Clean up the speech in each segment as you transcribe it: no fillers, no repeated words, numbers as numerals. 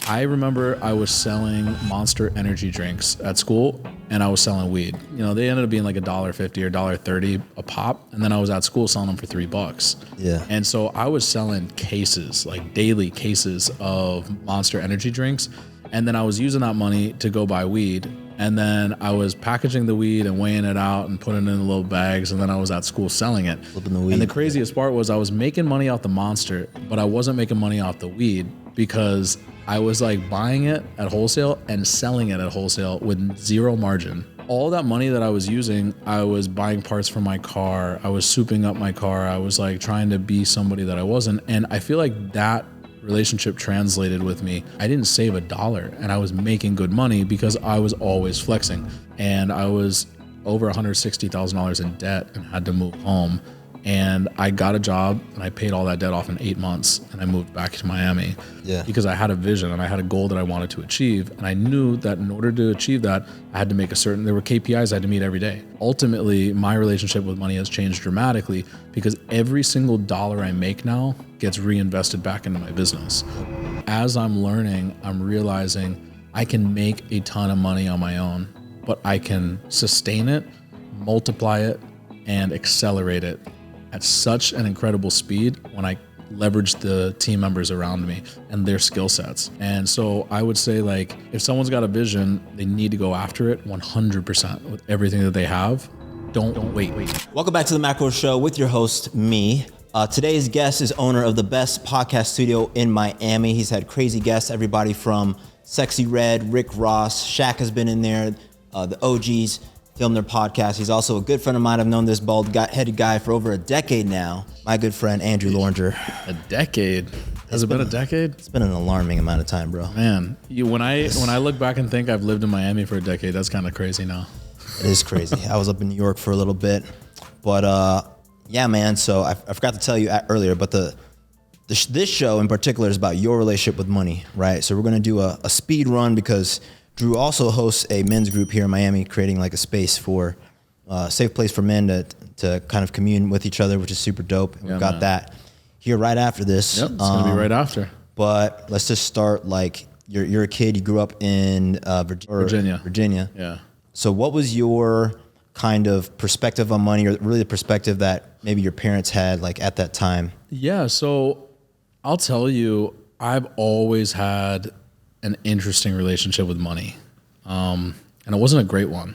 I remember I was selling Monster energy drinks at school, and I was selling weed. You know, they ended up being like $1.50 or $1.30 a pop, and then I was at school selling them for $3. Yeah. And so I was selling cases, like daily cases of Monster energy drinks, and then I was using that money to go buy weed. And then I was packaging the weed and weighing it out and putting it in little bags, and then I was at school selling it. Flipping the weed. And the craziest part was I was making money off the Monster, but I wasn't making money off the weed because I was like buying it at wholesale and selling it at wholesale with zero margin. All that money that I was using, I was buying parts for my car. I was souping up my car. I was like trying to be somebody that I wasn't. And I feel like that relationship translated with me. I didn't save $1 and I was making good money because I was always flexing. And I was over $160,000 in debt and had to move home. And I got a job and I paid all that debt off in 8 months, and I moved back to Miami because I had a vision and I had a goal that I wanted to achieve. And I knew that in order to achieve that, I had to make there were KPIs I had to meet every day. Ultimately, my relationship with money has changed dramatically because every single dollar I make now gets reinvested back into my business. As I'm learning, I'm realizing I can make a ton of money on my own, but I can sustain it, multiply it, and accelerate it at such an incredible speed when I leverage the team members around me and their skill sets. And so I would say, like, if someone's got a vision, they need to go after it 100% with everything that they have. Don't wait. Welcome back to the Macro Show with your host, me. Today's guest is owner of the best podcast studio in Miami. He's had crazy guests, everybody from Sexy Red, Rick Ross, Shaq has been in there, the OGs. Film their podcast. He's also a good friend of mine. I've known this bald-headed guy for over a decade now. My good friend, Andrew Loranger. A decade? Has it been a decade? It's been an alarming amount of time, bro. Man, when I look back and think I've lived in Miami for a decade, that's kind of crazy now. It is crazy. I was up in New York for a little bit. But yeah, man, so I forgot to tell you earlier, but this show in particular is about your relationship with money, right? So we're going to do a speed run because Drew also hosts a men's group here in Miami, creating like a space for safe place for men to kind of commune with each other, which is super dope. And we've got that here right after this. Yep, it's gonna be right after. But let's just start, like, you're a kid, you grew up in Virginia. Yeah. So what was your kind of perspective on money, or really the perspective that maybe your parents had, like, at that time? Yeah, so I'll tell you, I've always had an interesting relationship with money. And it wasn't a great one.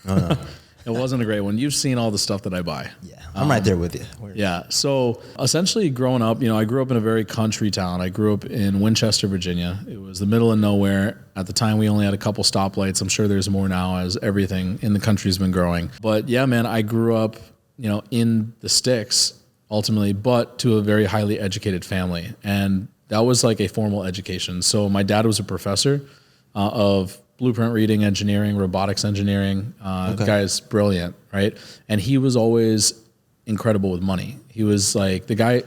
Oh, no. It wasn't a great one. You've seen all the stuff that I buy. Yeah, I'm right there with you. Yeah. So essentially growing up, I grew up in a very country town. I grew up in Winchester, Virginia. It was the middle of nowhere. At the time, we only had a couple stoplights. I'm sure there's more now as everything in the country's been growing. But yeah, man, I grew up, in the sticks ultimately, but to a very highly educated family. And that was like a formal education. So my dad was a professor of blueprint reading engineering, robotics engineering. The guy is brilliant, right? And he was always incredible with money. He was like, the guy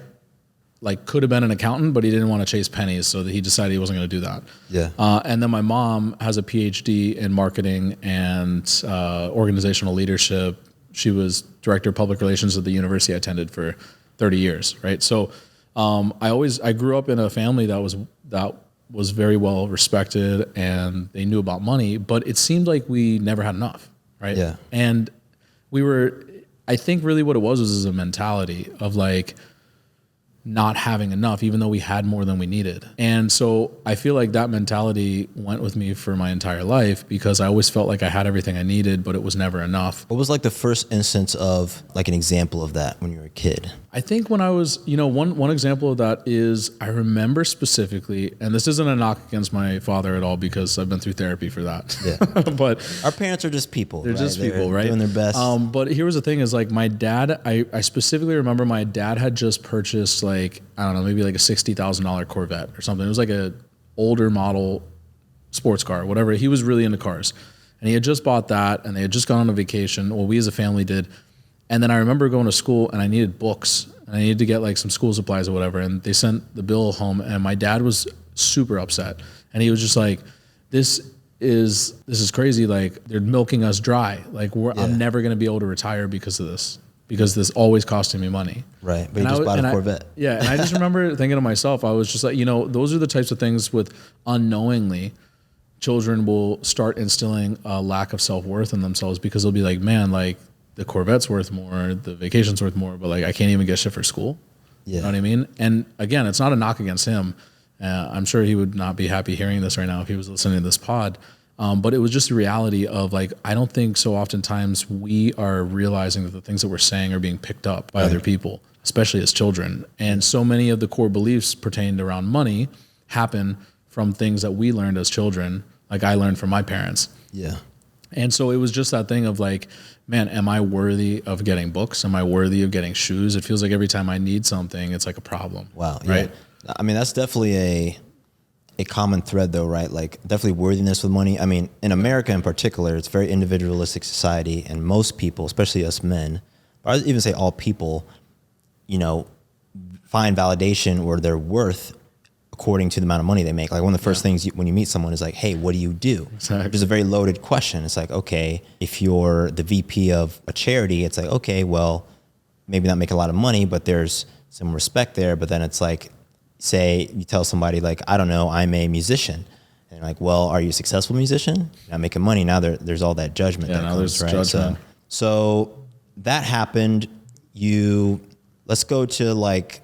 like could have been an accountant, but he didn't want to chase pennies, so that he decided he wasn't going to do that. Yeah. And then my mom has a PhD in marketing and organizational leadership. She was director of public relations at the university I attended for 30 years, right? So I grew up in a family that was very well respected, and they knew about money, but it seemed like we never had enough, right? Yeah. And I think really what it was a mentality of like not having enough, even though we had more than we needed. And so I feel like that mentality went with me for my entire life, because I always felt like I had everything I needed, but it was never enough. What was like the first instance of like an example of that when you were a kid? I think when I was, one example of that is I remember specifically, and this isn't a knock against my father at all, because I've been through therapy for that. Yeah. But our parents are just people. They're just people, right? Doing their best. But here was the thing is, like, my dad, I specifically remember my dad had just purchased, like, I don't know, maybe like a $60,000 Corvette or something. It was like a older model sports car, whatever. He was really into cars. And he had just bought that, and they had just gone on a vacation. Well, we as a family did. And then I remember going to school, and I needed books, and I needed to get like some school supplies or whatever. And they sent the bill home, and my dad was super upset. And he was just like, this is crazy. Like, they're milking us dry. Like, I'm never going to be able to retire because of this. because this always costing me money. Right. But you just bought a Corvette. Yeah. And I just remember thinking to myself, I was just like, those are the types of things with unknowingly children will start instilling a lack of self-worth in themselves, because they'll be like, man, like the Corvette's worth more, the vacation's worth more, but like I can't even get shit for school. Yeah. You know what I mean? And again, it's not a knock against him. I'm sure he would not be happy hearing this right now if he was listening to this pod. But it was just the reality of like, I don't think so oftentimes we are realizing that the things that we're saying are being picked up by other people, especially as children. And so many of the core beliefs pertained around money happen from things that we learned as children, like I learned from my parents. Yeah. And so it was just that thing of like, man, am I worthy of getting books? Am I worthy of getting shoes? It feels like every time I need something, it's like a problem. Wow. Right. Yeah. I mean, that's definitely a common thread though, right? Like definitely worthiness with money. I mean, in America in particular, it's a very individualistic society, and most people, especially us men, but I'd even say all people, find validation or their worth according to the amount of money they make. Like one of the first things when you meet someone is like, hey, what do you do? Exactly. Which is a very loaded question. It's like, okay, if you're the VP of a charity, it's like, okay, well, maybe not make a lot of money, but there's some respect there. But then it's like, say you tell somebody like, I don't know, I'm a musician. And like, well, are you a successful musician? You're not making money. Now there's all that judgment that comes, right? Judgment. So that happened. Let's go to like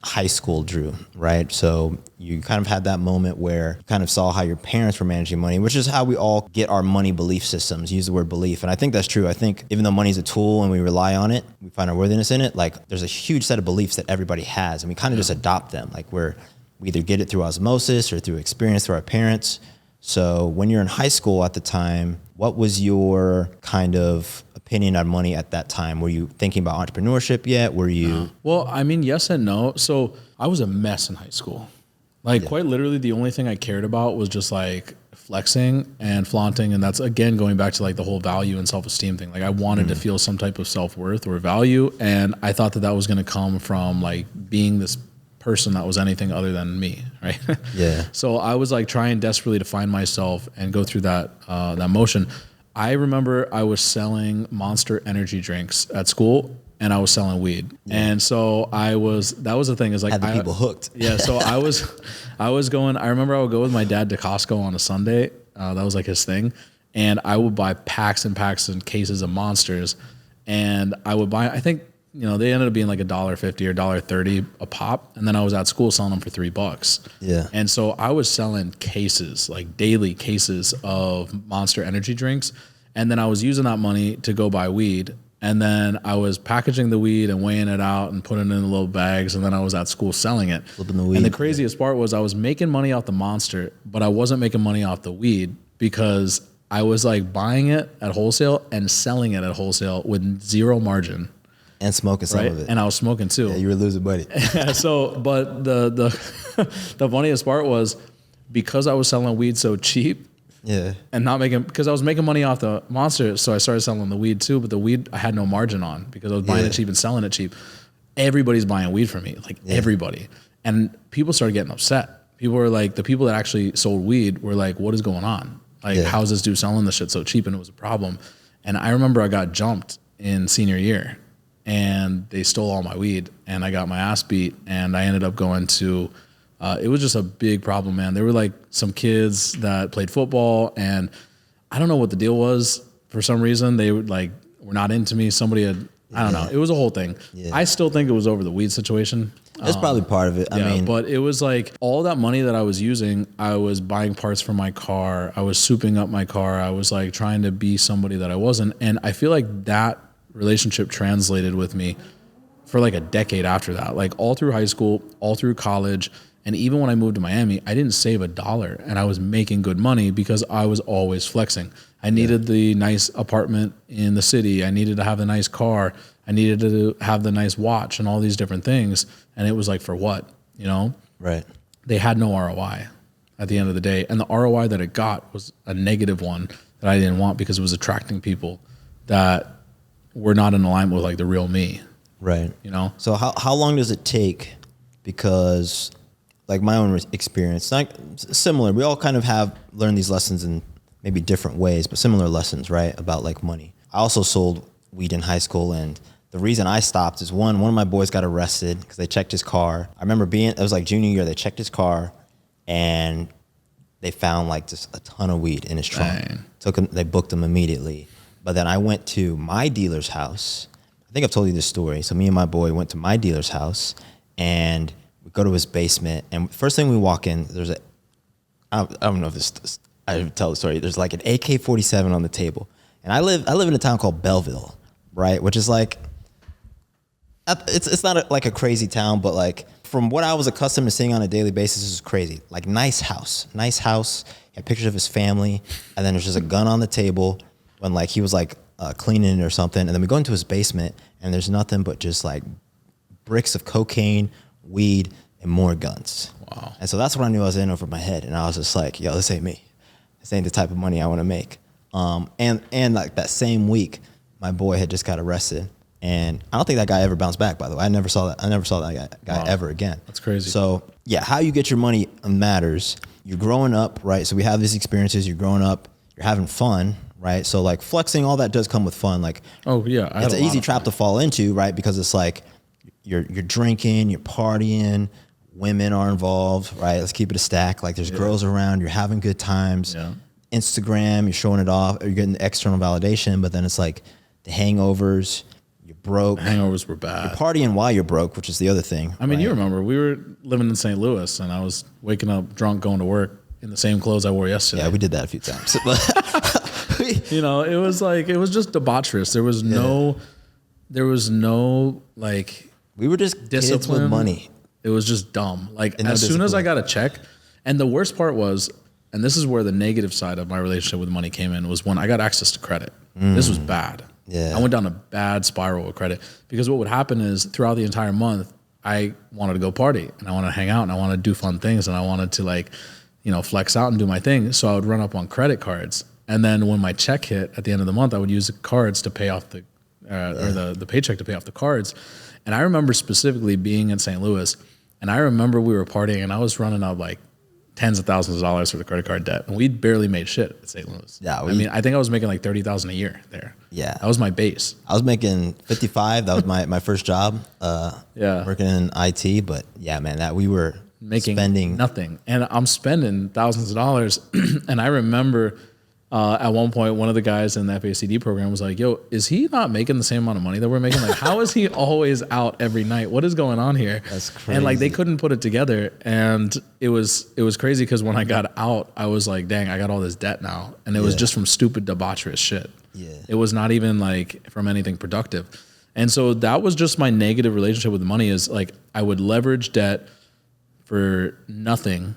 high school, Drew, right? So you kind of had that moment where you kind of saw how your parents were managing money, which is how we all get our money belief systems. Use the word belief. And I think that's true. I think even though money's a tool and we rely on it, we find our worthiness in it, like there's a huge set of beliefs that everybody has, and we kind of just adopt them. Like we either get it through osmosis or through experience through our parents. So when you're in high school at the time, what was your kind of opinion on money at that time? Were you thinking about entrepreneurship yet? Were you? Well, I mean, yes and no. So I was a mess in high school. Like quite literally the only thing I cared about was just like flexing and flaunting. And that's again, going back to like the whole value and self-esteem thing. Like I wanted to feel some type of self-worth or value. And I thought that was going to come from like being this person that was anything other than me. Right. Yeah. So I was like trying desperately to find myself and go through that motion. I remember I was selling Monster energy drinks at school, and I was selling weed. Yeah. And so that was the thing, is like had the people hooked. Yeah. So I remember I would go with my dad to Costco on a Sunday. That was like his thing. And I would buy packs and packs and cases of Monsters. And I would buy, I think, they ended up being like $1.50 or $1.30 a pop. And then I was at school selling them for $3. Yeah. And so I was selling cases, like daily cases of Monster energy drinks. And then I was using that money to go buy weed. And then I was packaging the weed and weighing it out and putting it in little bags. And then I was at school selling it. Flipping the weed. And the craziest part was I was making money off the Monster, but I wasn't making money off the weed, because I was like buying it at wholesale and selling it at wholesale with zero margin. And smoking some of it. And I was smoking too. Yeah, you were losing money. So, but the funniest part was, because I was selling weed so cheap, and not making, because I was making money off the Monster, so I started selling the weed too. But the weed I had no margin on, because I was buying it cheap and selling it cheap. Everybody's buying weed from me, like everybody, and people started getting upset. People were like, the people that actually sold weed were like, "What is going on? Like, how's this dude selling this shit so cheap?" And it was a problem. And I remember I got jumped in senior year, and they stole all my weed, and I got my ass beat, and I ended up going to. It was just a big problem, man. There were like some kids that played football, and I don't know what the deal was. For some reason, they were not into me. Somebody had, I don't know. It was a whole thing. Yeah. I still think it was over the weed situation. That's probably part of it. I mean, but it was like all that money that I was using, I was buying parts for my car. I was souping up my car. I was like trying to be somebody that I wasn't. And I feel like that relationship translated with me for like a decade after that. Like all through high school, all through college. And even when I moved to Miami, I didn't save $1, and I was making good money because I was always flexing. I needed the nice apartment in the city. I needed to have the nice car. I needed to have the nice watch and all these different things. And it was like, for what, Right. They had no ROI at the end of the day. And the ROI that it got was a negative one that I didn't want, because it was attracting people that were not in alignment with like the real me. Right. So how long does it take? Because like my own experience, like similar, we all kind of have learned these lessons in maybe different ways, but similar lessons, right? About like money. I also sold weed in high school, and the reason I stopped is one of my boys got arrested because they checked his car. I remember it was like junior year, they checked his car and they found like just a ton of weed in his trunk. Dang. They booked him immediately. But then I went to my dealer's house. I think I've told you this story. So me and my boy went to my dealer's house and we go to his basement. And first thing we walk in, I don't know if I tell the story. There's like an AK-47 on the table. And I live in a town called Belleville, right? Which is like, it's not like a crazy town, but like from what I was accustomed to seeing on a daily basis, this is crazy. Like nice house. He had pictures of his family. And then there's just a gun on the table when like he was like cleaning it or something. And then we go into his basement and there's nothing but just like bricks of cocaine, weed, and more guns. Wow. And so that's when I knew I was in over my head. And I was just like, yo, this ain't me. This ain't the type of money I want to make. And like that same week, my boy had just got arrested. And I don't think that guy ever bounced back, by the way. I never saw that guy ever again. That's crazy. So yeah, how you get your money matters. You're growing up, right? So we have these experiences. You're growing up. You're having fun, right? So like flexing, all that does come with fun. Like, oh yeah, it's an easy trap to fall into, right? Because it's like you're drinking, you're partying, women are involved, right? Let's keep it a stack. Like there's girls around, you're having good times. Yeah. Instagram, you're showing it off, or you're getting the external validation, but then it's like the hangovers. You're broke. The hangovers were bad. You're partying while you're broke, which is the other thing. I mean, you remember we were living in St. Louis, and I was waking up drunk, going to work in the same clothes I wore yesterday. Yeah, we did that a few times. You know, it was just debaucherous. There was no like. We were just discipline. Kids with money. It was just dumb. Like and as soon as I got a check, and the worst part was, and this is where the negative side of my relationship with money came in, was when I got access to credit. This was bad. Yeah. I went down a bad spiral with credit because what would happen is throughout the entire month, I wanted to go party and I wanted to hang out and I wanted to do fun things and I wanted to like, you know, flex out and do my thing. So I would run up on credit cards. And then when my check hit at the end of the month, I would use the cards to pay off or the paycheck to pay off the cards. And I remember specifically being in St. Louis and I remember we were partying and I was running up like tens of thousands of dollars for the credit card debt. And we barely made shit at St. Louis. Yeah. I mean, I think I was making like $30,000 a year there. Yeah. That was my base. I was making 55. That was my first job. Working in IT. But yeah, man, that we were spending nothing. And I'm spending thousands of dollars. And I remember at one point, one of the guys in the FACD program was like, yo, is he not making the same amount of money that we're making? Like, how is he always out every night? What is going on here? That's crazy. And like, they couldn't put it together. And it was crazy because when I got out, I was like, dang, I got all this debt now. And it was just from stupid debaucherous shit. Yeah. It was not even like from anything productive. And so that was just my negative relationship with money is like, I would leverage debt for nothing.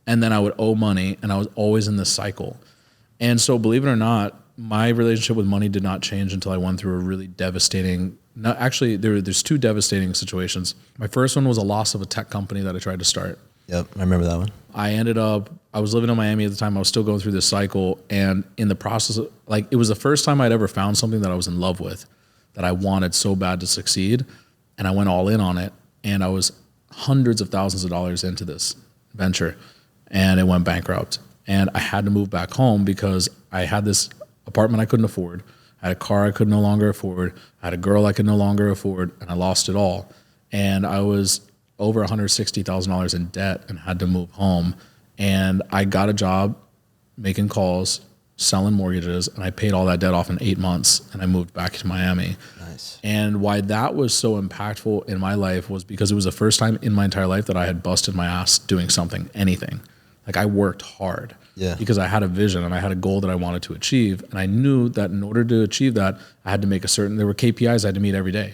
And then I would owe money. And I was always in this cycle. And so, believe it or not, my relationship with money did not change until I went through a really devastating. There's two devastating situations. My first one was a loss of a tech company that I tried to start. Yep, I remember that one. I was living in Miami at the time. I was still going through this cycle, and in the process, like it was the first time I'd ever found something that I was in love with, that I wanted so bad to succeed, and I went all in on it. And I was hundreds of thousands of dollars into this venture, and it went bankrupt. And I had to move back home because I had this apartment I couldn't afford. I had a car I could no longer afford. I had a girl I could no longer afford, and I lost it all. And I was over $160,000 in debt and had to move home. And I got a job making calls, selling mortgages, and I paid all that debt off in 8 months, and I moved back to Miami. Nice. And why that was so impactful in my life was because it was the first time in my entire life that I had busted my ass doing something, anything. Like I worked hard because I had a vision and I had a goal that I wanted to achieve. And I knew that in order to achieve that, I had to make there were KPIs I had to meet every day.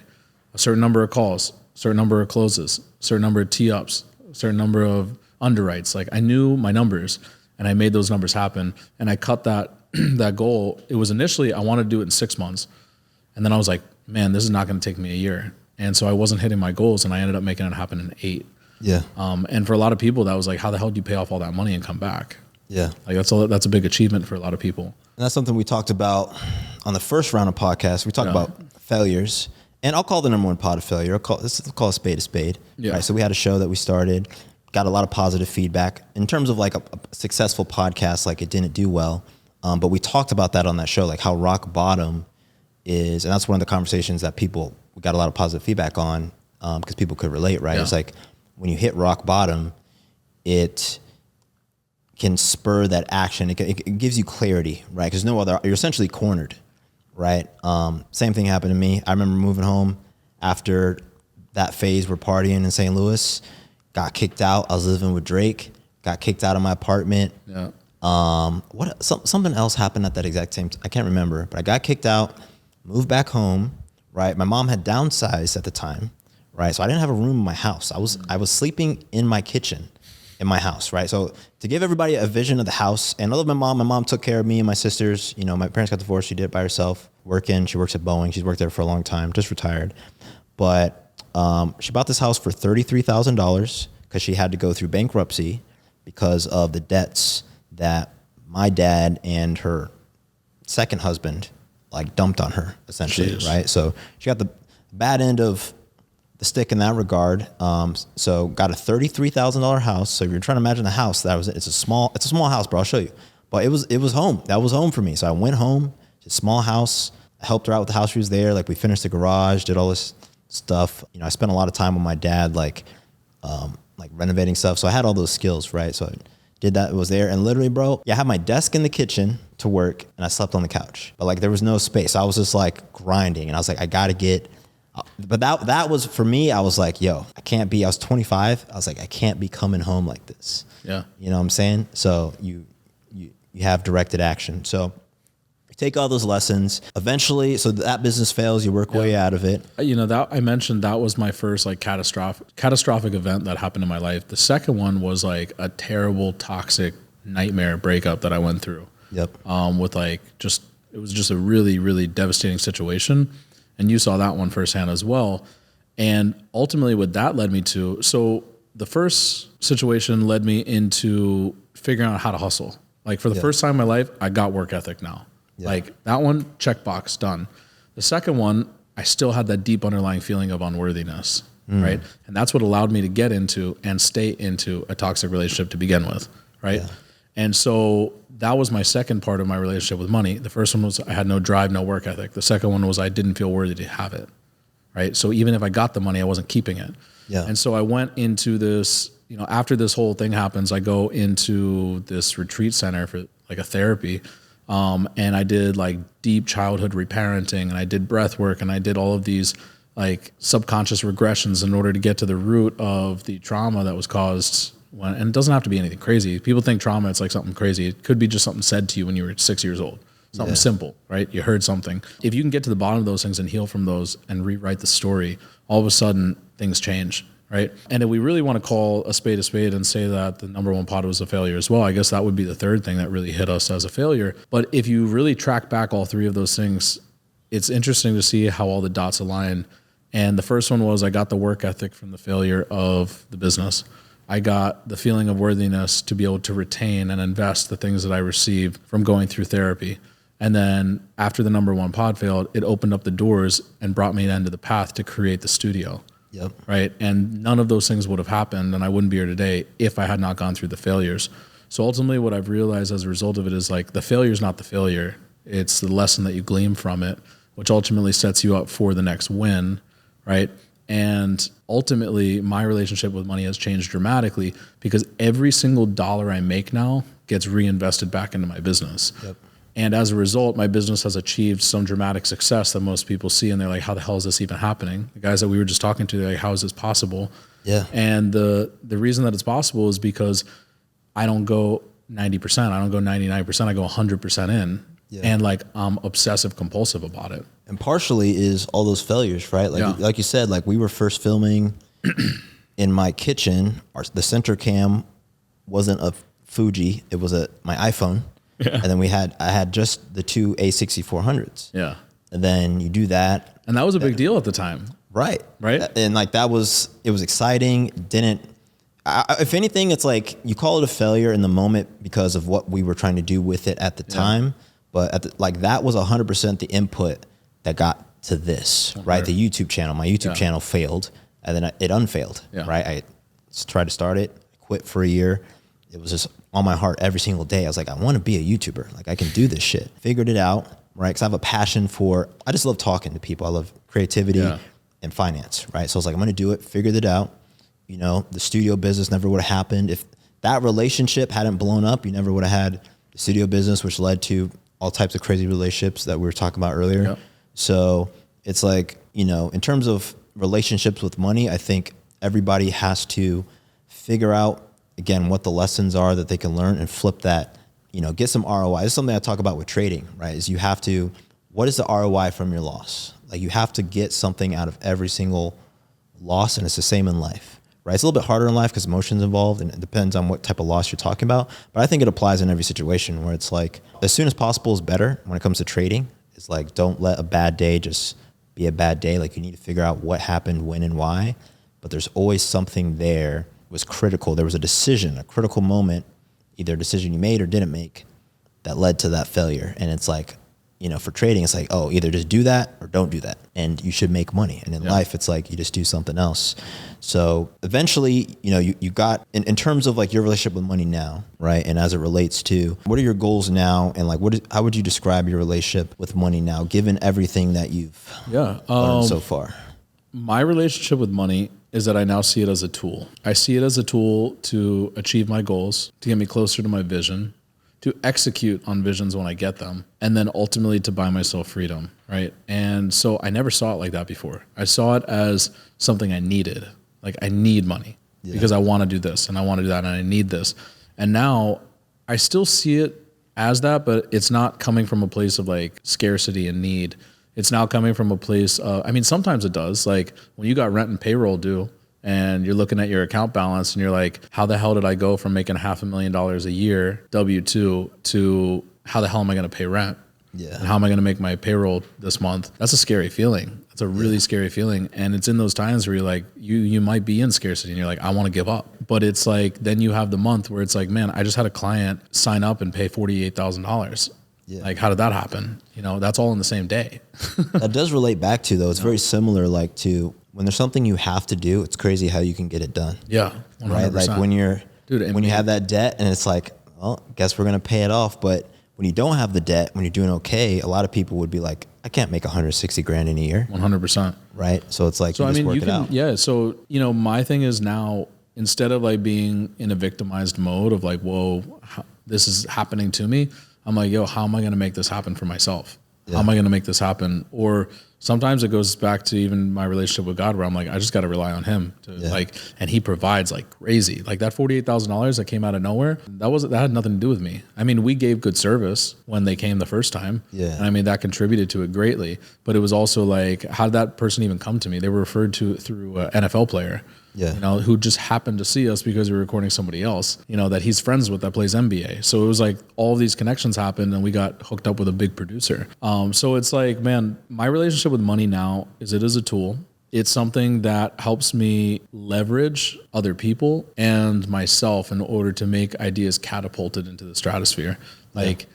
A certain number of calls, a certain number of closes, a certain number of tee-ups, a certain number of underwrites. Like I knew my numbers and I made those numbers happen. And I cut that goal. It was initially, I wanted to do it in 6 months. And then I was like, man, this is not going to take me a year. And so I wasn't hitting my goals and I ended up making it happen in 8. Yeah. And for a lot of people, that was like, how the hell do you pay off all that money and come back? Yeah. Like that's a big achievement for a lot of people. And that's something we talked about on the first round of podcasts. We talked about failures, and I'll call the number one part of failure. Let's call a spade a spade. Yeah. Right? So we had a show that we started, got a lot of positive feedback in terms of like a successful podcast. Like it didn't do well. But we talked about that on that show, like how rock bottom is, and that's one of the conversations that we got a lot of positive feedback on, because people could relate, right? It's like when you hit rock bottom, it can spur that action. It gives you clarity, right? Because you're essentially cornered, right? Same thing happened to me. I remember moving home after that phase. We're partying in St. Louis, got kicked out. I was living with Drake, got kicked out of my apartment. Yeah. Something else happened at that exact same I can't remember, but I got kicked out, moved back home, right? My mom had downsized at the time, right? So I didn't have a room in my house. I was sleeping in my kitchen in my house, right? So to give everybody a vision of the house, and I love my mom took care of me and my sisters. You know, my parents got divorced. She did it by herself, she works at Boeing. She's worked there for a long time, just retired. But she bought this house for $33,000 because she had to go through bankruptcy because of the debts that my dad and her second husband like dumped on her, essentially. Jeez. Right? So she got the bad end of the stick in that regard. So got a $33,000 house. So if you're trying to imagine the house, it's a small house, bro. I'll show you. But it was home. That was home for me. So I went home, it's a small house. I helped her out with the house. She was there. Like we finished the garage, did all this stuff. You know, I spent a lot of time with my dad, like renovating stuff. So I had all those skills, right? So I did that. It was there. And literally, bro, I had my desk in the kitchen to work and I slept on the couch. But like there was no space. I was just like grinding and I was like, I got to get, but that was for me. I was like, yo, I was 25. I was like, I can't be coming home like this. Yeah. You know what I'm saying? So you have directed action. So you take all those lessons eventually. So that business fails, you work way out of it. You know, that I mentioned, that was my first like catastrophic event that happened in my life. The second one was like a terrible, toxic nightmare breakup that I went through. Yep. With like, it was just a really, really devastating situation. And you saw that one firsthand as well. And ultimately what that led me to, so the first situation led me into figuring out how to hustle. Like for the first time in my life, I got work ethic now. Yeah. Like that one, checkbox, done. The second one, I still had that deep underlying feeling of unworthiness, right? And that's what allowed me to get into and stay into a toxic relationship to begin with, right? Yeah. And so that was my second part of my relationship with money. The first one was I had no drive, no work ethic. The second one was I didn't feel worthy to have it, right? So even if I got the money, I wasn't keeping it. Yeah. And so I went into this, you know, after this whole thing happens, I go into this retreat center for like a therapy. And I did like deep childhood reparenting and I did breath work and I did all of these like subconscious regressions in order to get to the root of the trauma that was caused and it doesn't have to be anything crazy. People think trauma, it's like something crazy. It could be just something said to you when you were 6 years old. Something simple, right? You heard something. If you can get to the bottom of those things and heal from those and rewrite the story, all of a sudden things change, right? And if we really want to call a spade and say that the number one pod was a failure as well, I guess that would be the third thing that really hit us as a failure. But if you really track back all three of those things, it's interesting to see how all the dots align. And the first one was I got the work ethic from the failure of the business. I got the feeling of worthiness to be able to retain and invest the things that I received from going through therapy. And then after the number one pod failed, it opened up the doors and brought me into the path to create the studio. Yep. Right. And none of those things would have happened and I wouldn't be here today if I had not gone through the failures. So ultimately what I've realized as a result of it is like the failure is not the failure. It's the lesson that you glean from it, which ultimately sets you up for the next win. Right. And ultimately my relationship with money has changed dramatically because every single dollar I make now gets reinvested back into my business. Yep. And as a result, my business has achieved some dramatic success that most people see and they're like, how the hell is this even happening? The guys that we were just talking to, they're like, how is this possible? Yeah. And the reason that it's possible is because I don't go 90%, I don't go 99%, I go 100% in. Yeah. And like I'm obsessive compulsive about it. And partially is all those failures, right? Like you said, like we were first filming in my kitchen. The center cam wasn't a Fuji, it was my iPhone. Yeah. And then I had just the two A6400s. Yeah. And then you do that. And that was a big deal at the time. Right. Right. And like it was exciting. If anything, it's like you call it a failure in the moment because of what we were trying to do with it at the time. But that was 100% the input that got to this, right? The YouTube channel, my YouTube channel failed and then it unfailed, right? I tried to start it, quit for a year. it was just on my heart every single day. I was like, I want to be a YouTuber. Like I can do this shit. Figured it out, right? Because I have a passion I just love talking to people. I love creativity and finance, right? So I was like, I'm going to do it. Figured it out. You know, the studio business never would have happened. If that relationship hadn't blown up, you never would have had the studio business, which led to all types of crazy relationships that we were talking about earlier. Yep. So it's like, you know, in terms of relationships with money, I think everybody has to figure out, again, what the lessons are that they can learn and flip that, you know, get some ROI. This is something I talk about with trading, right? Is you have to, what is the ROI from your loss? Like you have to get something out of every single loss, and it's the same in life, right? It's a little bit harder in life because emotions involved, and it depends on what type of loss you're talking about. But I think it applies in every situation where it's like, as soon as possible is better when it comes to trading. It's like, don't let a bad day just be a bad day. Like you need to figure out what happened, when, and why. But there's always something there was critical. There was a decision, a critical moment, either a decision you made or didn't make that led to that failure. And it's like, you know, for trading, it's like, oh, either just do that or don't do that. And you should make money. And in life, it's like, you just do something else. So eventually, you know, you got, in terms of like your relationship with money now, right? And as it relates to, what are your goals now? And like, how would you describe your relationship with money now, given everything that you've learned so far? My relationship with money is that I now see it as a tool. I see it as a tool to achieve my goals, to get me closer to my vision, to execute on visions when I get them, and then ultimately to buy myself freedom, right? And so I never saw it like that before. I saw it as something I needed. Like I need money because I want to do this and I want to do that and I need this. And now I still see it as that, but it's not coming from a place of like scarcity and need. It's now coming from a place I mean, sometimes it does. Like when you got rent and payroll due and you're looking at your account balance and you're like, how the hell did I go from making $500,000 a year W-2 to how the hell am I going to pay rent? Yeah. And how am I going to make my payroll this month? That's a scary feeling. It's a really scary feeling. And it's in those times where you're like, you might be in scarcity and you're like, I want to give up. But it's like, then you have the month where it's like, man, I just had a client sign up and pay $48,000. Yeah. Like, how did that happen? You know, that's all in the same day. That does relate back to, though. It's very similar, like to when there's something you have to do, it's crazy how you can get it done. Yeah. 100%. Right. Like when you have that debt and it's like, well, guess we're going to pay it off. But when you don't have the debt, when you're doing okay, a lot of people would be like, I can't make 160 grand in a year. 100%. Right. So it's like, so you just work it out. Yeah. So, you know, my thing is now, instead of like being in a victimized mode of like, whoa, this is happening to me, I'm like, yo, how am I going to make this happen for myself? Yeah. How am I going to make this happen? Or sometimes it goes back to even my relationship with God, where I'm like, I just got to rely on him to like, and he provides like crazy. Like that $48,000 that came out of nowhere, that had nothing to do with me. I mean, we gave good service when they came the first time. Yeah. And I mean, that contributed to it greatly, but it was also like, how did that person even come to me? They were referred to through an NFL player. Yeah. You know, who just happened to see us because we were recording somebody else, you know, that he's friends with that plays NBA. So it was like all of these connections happened and we got hooked up with a big producer. So it's like, man, my relationship with money now is it is a tool. It's something that helps me leverage other people and myself in order to make ideas catapulted into the stratosphere. Like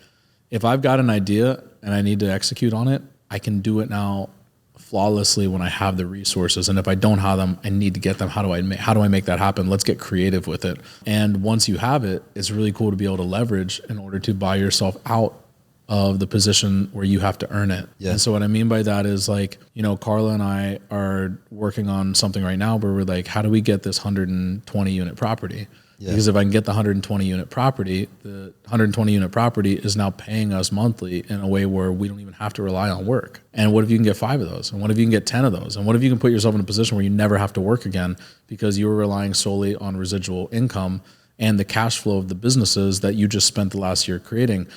if I've got an idea and I need to execute on it, I can do it now flawlessly when I have the resources. And if I don't have them, I need to get them. How do I make that happen? Let's get creative with it. And once you have it, it's really cool to be able to leverage in order to buy yourself out of the position where you have to earn it. Yeah. And so what I mean by that is like, you know, Carla and I are working on something right now where we're like, how do we get this 120 unit property? Yeah. Because if I can get the 120 unit property, the 120 unit property is now paying us monthly in a way where we don't even have to rely on work. And what if you can get 5 of those? And what if you can get 10 of those? And what if you can put yourself in a position where you never have to work again because you were relying solely on residual income and the cash flow of the businesses that you just spent the last year creating?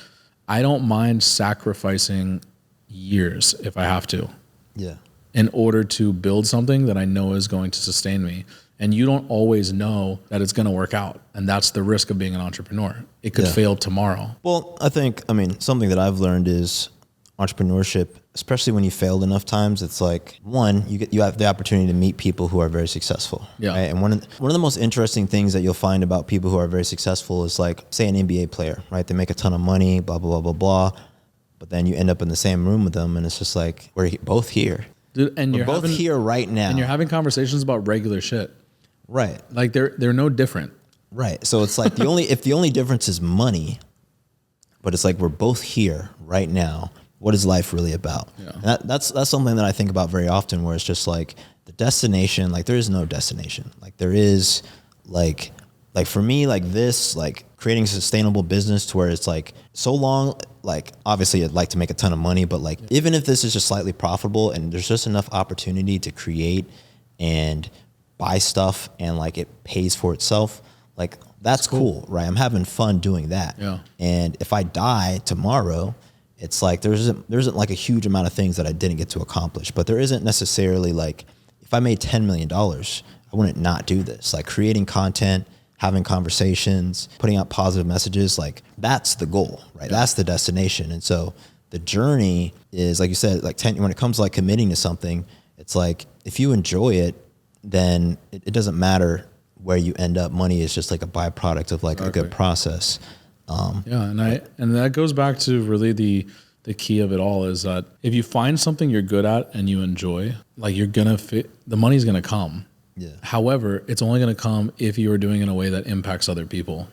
I don't mind sacrificing years if I have to. Yeah. In order to build something that I know is going to sustain me. And you don't always know that it's going to work out. And that's the risk of being an entrepreneur. It could fail tomorrow. Well, I think, something that I've learned is entrepreneurship, especially when you failed enough times, it's like, one, you have the opportunity to meet people who are very successful. Yeah. Right? And one of the most interesting things that you'll find about people who are very successful is like, say an NBA player, right? They make a ton of money, blah, blah, blah, blah, blah. But then you end up in the same room with them and it's just like, we're both here. Dude, and we're both here right now. And you're having conversations about regular shit. Right. Like they're no different. Right. So it's like if the only difference is money, but it's like we're both here right now. What is life really about? Yeah. And that's something that I think about very often, where it's just like the destination, like there is no destination. Like there is like for me, like this, like creating a sustainable business to where it's like so long, like obviously I'd like to make a ton of money, but like even if this is just slightly profitable and there's just enough opportunity to create and buy stuff and like it pays for itself, like that's cool, right? I'm having fun doing that. Yeah. And if I die tomorrow, it's like there isn't like a huge amount of things that I didn't get to accomplish, but there isn't necessarily like if I made $10 million, I wouldn't not do this. Like creating content, having conversations, putting out positive messages, like that's the goal, right? Yeah. That's the destination. And so the journey is, like you said, like when it comes to like committing to something, it's like if you enjoy it, then it doesn't matter where you end up. Money is just like a byproduct of like a good process. And that goes back to really the key of it all is that if you find something you're good at and you enjoy, like the money's gonna come. Yeah. However, it's only gonna come if you are doing it in a way that impacts other people.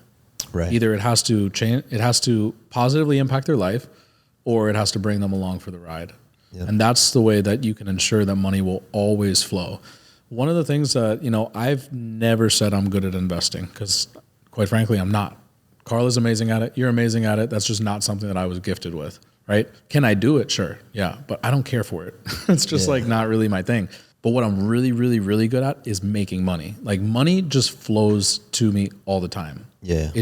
Right. Either it has to change, it has to positively impact their life, or it has to bring them along for the ride. Yep. And that's the way that you can ensure that money will always flow. One of the things that, I've never said I'm good at investing because quite frankly, I'm not. Carl is amazing at it. You're amazing at it. That's just not something that I was gifted with, right? Can I do it? Sure. Yeah. But I don't care for it. It's just like not really my thing. But what I'm really, really, really good at is making money. Like money just flows to me all the time. Yeah.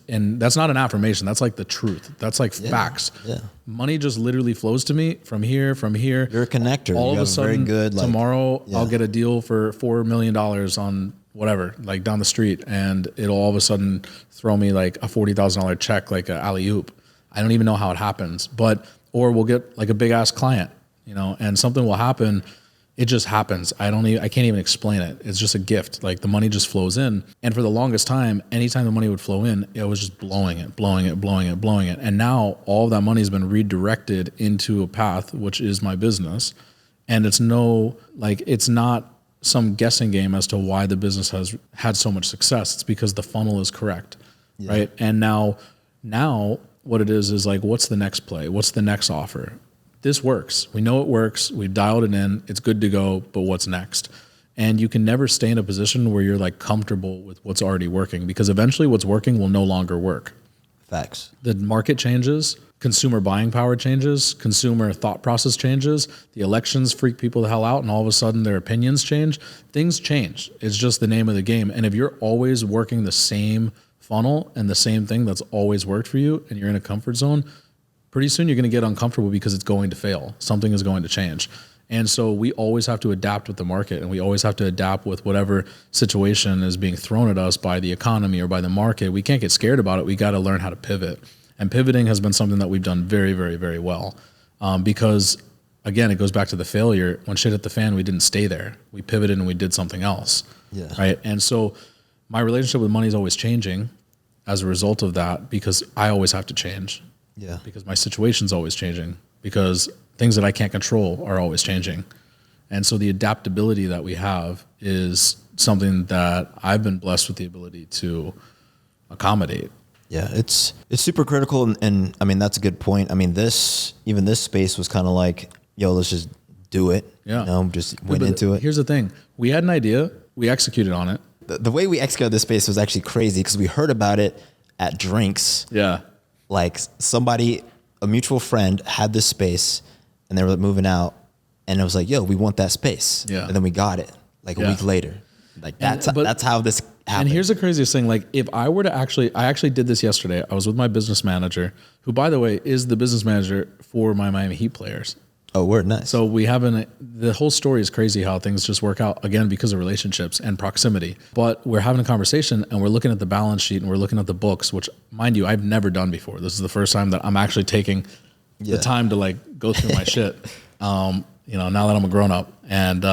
And that's not an affirmation. That's like the truth. That's like facts. Yeah. Money just literally flows to me from here. You're a connector. All of a sudden, very good, tomorrow I'll get a deal for $4 million on whatever, like down the street. And it'll all of a sudden throw me like a $40,000 check, like a alley-oop. I don't even know how it happens, or we'll get like a big ass client, and something will happen. It just happens. I can't even explain it. It's just a gift. Like the money just flows in. And for the longest time, anytime the money would flow in, it was just blowing it. And now all of that money has been redirected into a path, which is my business. And it's not some guessing game as to why the business has had so much success. It's because the funnel is correct. Yeah. Right. And now what it is like, what's the next play? What's the next offer? This works. We know it works. We've dialed it in. It's good to go, but what's next? And you can never stay in a position where you're like comfortable with what's already working, because eventually what's working will no longer work. Facts. The market changes, consumer buying power changes, consumer thought process changes, the elections freak people the hell out, and all of a sudden their opinions change. Things change. It's just the name of the game. And if you're always working the same funnel and the same thing that's always worked for you and you're in a comfort zone, pretty soon you're going to get uncomfortable because it's going to fail. Something is going to change. And so we always have to adapt with the market, and we always have to adapt with whatever situation is being thrown at us by the economy or by the market. We can't get scared about it. We got to learn how to pivot. And pivoting has been something that we've done very, very, very well. Because again, it goes back to the failure. When shit hit the fan, we didn't stay there. We pivoted and we did something else. Yeah. Right. And so my relationship with money is always changing as a result of that, because I always have to change. Yeah. Because my situation's always changing, because things that I can't control are always changing. And so the adaptability that we have is something that I've been blessed with the ability to accommodate. Yeah, it's super critical. And I mean, that's a good point. I mean, this space was kind of like, yo, let's just do it. Yeah. Just went into it. Here's the thing. We had an idea. We executed on it. The way we executed this space was actually crazy, because we heard about it at drinks. Yeah. Like a mutual friend had this space and they were moving out, and it was like, yo, we want that space. Yeah. And then we got it like a week later. Like that's how this happened. And here's the craziest thing. Like if I were to I actually did this yesterday. I was with my business manager, who by the way is the business manager for my Miami Heat players. Oh, word, nice. So the whole story is crazy how things just work out, again, because of relationships and proximity. But we're having a conversation and we're looking at the balance sheet and we're looking at the books, which, mind you, I've never done before. This is the first time that I'm actually taking the time to like go through my shit. Now that I'm a grown up, and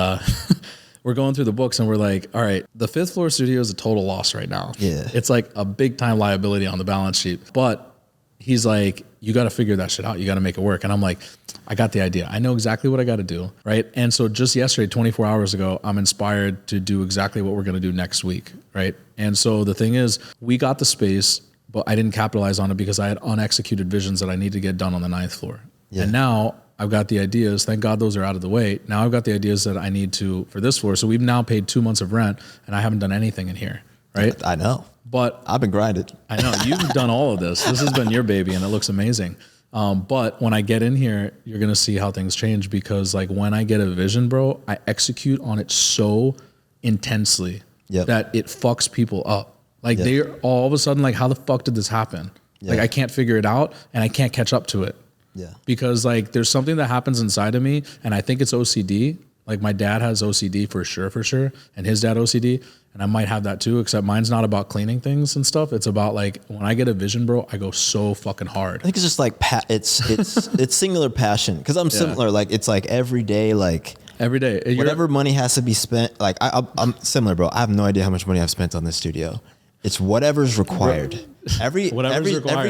we're going through the books and we're like, all right, the 5th floor studio is a total loss right now. Yeah. It's like a big time liability on the balance sheet. But he's like, you got to figure that shit out. You got to make it work. And I'm like, I got the idea. I know exactly what I got to do. Right. And so just yesterday, 24 hours ago, I'm inspired to do exactly what we're going to do next week. Right. And so the thing is, we got the space, but I didn't capitalize on it because I had unexecuted visions that I need to get done on the 9th floor. Yeah. And now I've got the ideas. Thank God those are out of the way. Now I've got the ideas that I need to for this floor. So we've now paid 2 months of rent and I haven't done anything in here. Right. I know. But I've been grinded. I know you've done all of this. This has been your baby and it looks amazing. But when I get in here, you're going to see how things change because like when I get a vision, bro, I execute on it so intensely that it fucks people up. Like they're all of a sudden like, how the fuck did this happen? Like I can't figure it out and I can't catch up to it. Yeah. Because like there's something that happens inside of me and I think it's OCD. Like my dad has OCD for sure. And his dad OCD. And I might have that too, except mine's not about cleaning things and stuff. It's about like when I get a vision, bro, I go so fucking hard. I think it's just like it's singular passion because I'm similar. Like it's like every day, like every day, whatever money has to be spent. Like I'm similar, bro. I have no idea how much money I've spent on this studio. It's whatever's required. Every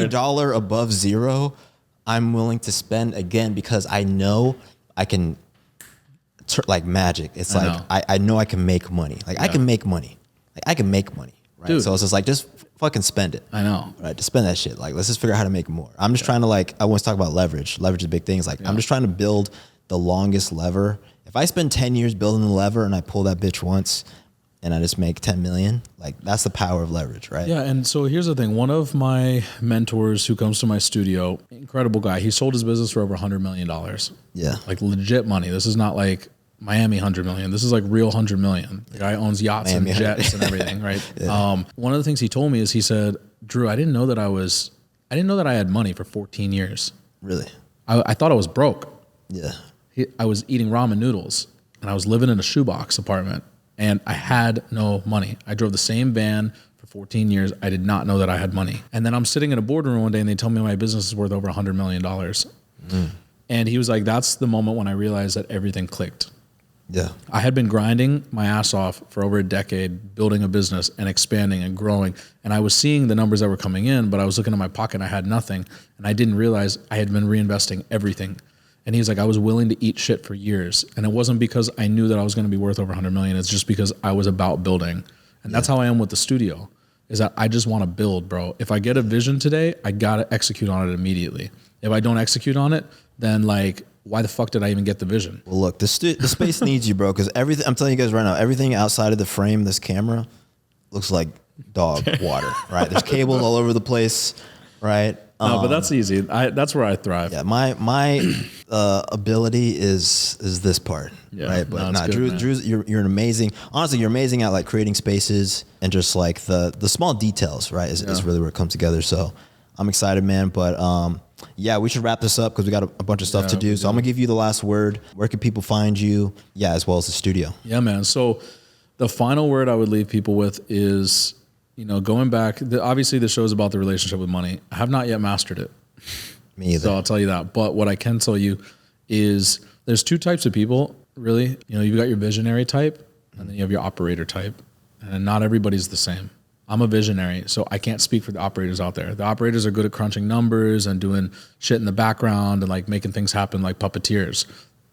dollar above zero, I'm willing to spend again because I know I can. Like magic. It's like I know I can make money. Like I can make money. Like I can make money. Right. Dude. So it's just like just fucking spend it. I know. Right. Just spend that shit. Like let's just figure out how to make more. I'm just trying to like I always talk about leverage. Leverage is big things. Like I'm just trying to build the longest lever. If I spend 10 years building the lever and I pull that bitch once and I just make 10 million, like that's the power of leverage, right? Yeah. And so here's the thing. One of my mentors who comes to my studio, incredible guy. He sold his business for over $100 million. Yeah. Like legit money. This is not like Miami 100 million. This is like real 100 million. The guy owns yachts Miami and jets and everything, right? One of the things he told me is he said, Drew, I didn't know that I had money for 14 years. Really? I thought I was broke. Yeah. I was eating ramen noodles and I was living in a shoebox apartment and I had no money. I drove the same van for 14 years. I did not know that I had money. And then I'm sitting in a boardroom one day and they tell me my business is worth over $100 million. And he was like, that's the moment when I realized that everything clicked. Yeah. I had been grinding my ass off for over a decade, building a business and expanding and growing. And I was seeing the numbers that were coming in, but I was looking at my pocket and I had nothing. And I didn't realize I had been reinvesting everything. And he's like, I was willing to eat shit for years. And it wasn't because I knew that I was going to be worth over 100 million. It's just because I was about building. And that's how I am with the studio, is that I just want to build, bro. If I get a vision today, I got to execute on it immediately. If I don't execute on it, then like, why the fuck did I even get the vision? Well, look, the space needs you, bro, because everything, I'm telling you guys right now, everything outside of the frame, this camera, looks like dog water, right? There's cables all over the place, right? No, but that's easy. That's where I thrive. Yeah, my ability is this part, right? But no, Drew's, you're an amazing, honestly, you're amazing at like creating spaces and just like the small details, right? Is really where it comes together. So I'm excited, man. But yeah, we should wrap this up because we got a bunch of stuff to do. So I'm gonna give you the last word. Where can people find you? Yeah, as well as the studio. Yeah, man. So the final word I would leave people with is, going back, obviously the show is about the relationship with money. I have not yet mastered it. Me either. So I'll tell you that. But what I can tell you is there's two types of people, really. You've got your visionary type and then you have your operator type. And not everybody's the same. I'm a visionary, so I can't speak for the operators out there. The operators are good at crunching numbers and doing shit in the background and like making things happen like puppeteers.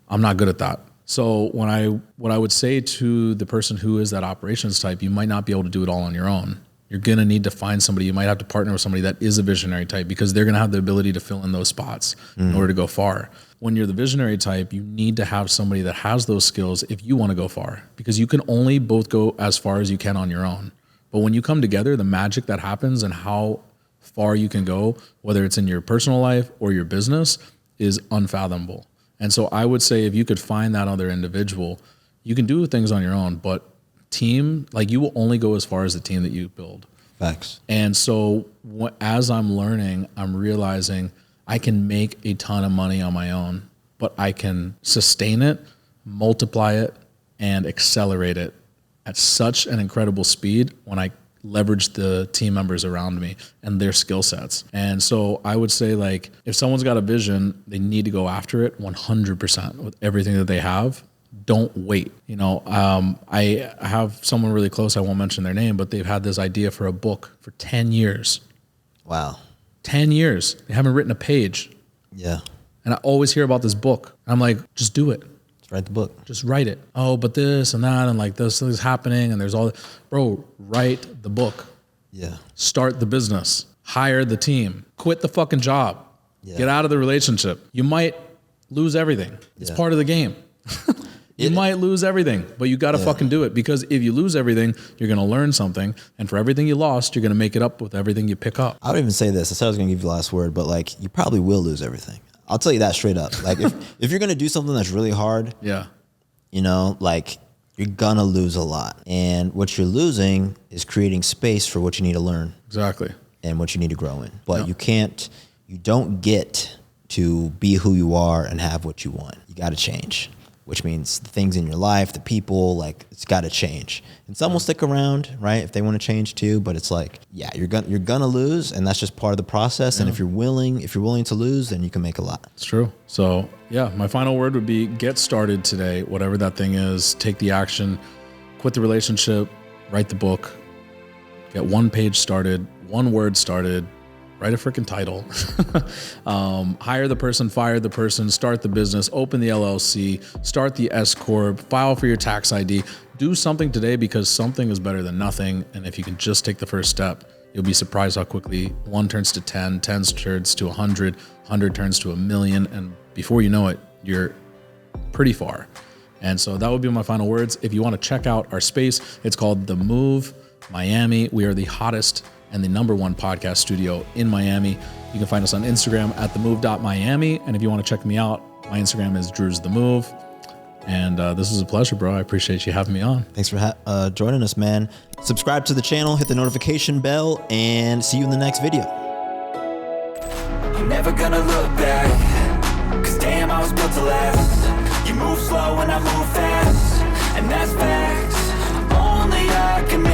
I'm not good at that. So what I would say to the person who is that operations type, you might not be able to do it all on your own. You're going to need to find somebody. You might have to partner with somebody that is a visionary type because they're going to have the ability to fill in those spots in order to go far. When you're the visionary type, you need to have somebody that has those skills if you want to go far, because you can only both go as far as you can on your own. But when you come together, the magic that happens and how far you can go, whether it's in your personal life or your business, is unfathomable. And so I would say if you could find that other individual, you can do things on your own, but team, like you will only go as far as the team that you build. Facts. And so as I'm learning, I'm realizing I can make a ton of money on my own, but I can sustain it, multiply it, and accelerate it at such an incredible speed when I leverage the team members around me and their skill sets. And so I would say, like, if someone's got a vision, they need to go after it 100% with everything that they have. Don't wait. I have someone really close, I won't mention their name, but they've had this idea for a book for 10 years. Wow. 10 years. They haven't written a page. Yeah. And I always hear about this book. I'm like, just do it. Let's write the book. Just write it. Oh, but this and that and like this is happening and there's all, bro, write the book. Yeah. Start the business. Hire the team. Quit the fucking job. Yeah. Get out of the relationship. You might lose everything. It's part of the game. You might lose everything, but you got to fucking do it, because if you lose everything, you're going to learn something. And for everything you lost, you're going to make it up with everything you pick up. I would even say this. I said I was going to give you the last word, but like, you probably will lose everything. I'll tell you that straight up. Like if you're going to do something that's really hard, you know, like you're going to lose a lot. And what you're losing is creating space for what you need to learn. Exactly. And what you need to grow in. But you don't get to be who you are and have what you want. You got to change, which means the things in your life, the people, like it's got to change. And some will stick around, right? If they want to change too, but it's like, yeah, you're gonna lose, and that's just part of the process. And if you're willing to lose, then you can make a lot. It's true. So yeah, my final word would be get started today, whatever that thing is. Take the action, quit the relationship, write the book, get one page started, one word started, write a freaking title, hire the person, fire the person, start the business, open the LLC, start the S Corp, file for your tax ID, do something today, because something is better than nothing. And if you can just take the first step, you'll be surprised how quickly 1 turns to 10, 10 turns to 100, 100 turns to 1,000,000. And before you know it, you're pretty far. And so that would be my final words. If you want to check out our space, it's called The Move Miami. We are the hottest and the #1 podcast studio in Miami. You can find us on Instagram at themove.miami. And if you want to check me out, my Instagram is Drew's The Move. And this was a pleasure, bro. I appreciate you having me on. Thanks for joining us, man. Subscribe to the channel, hit the notification bell, and see you in the next video. I'm never gonna look back, 'cause damn, I was built to last. You move slow and I move fast, and that's facts. Only I can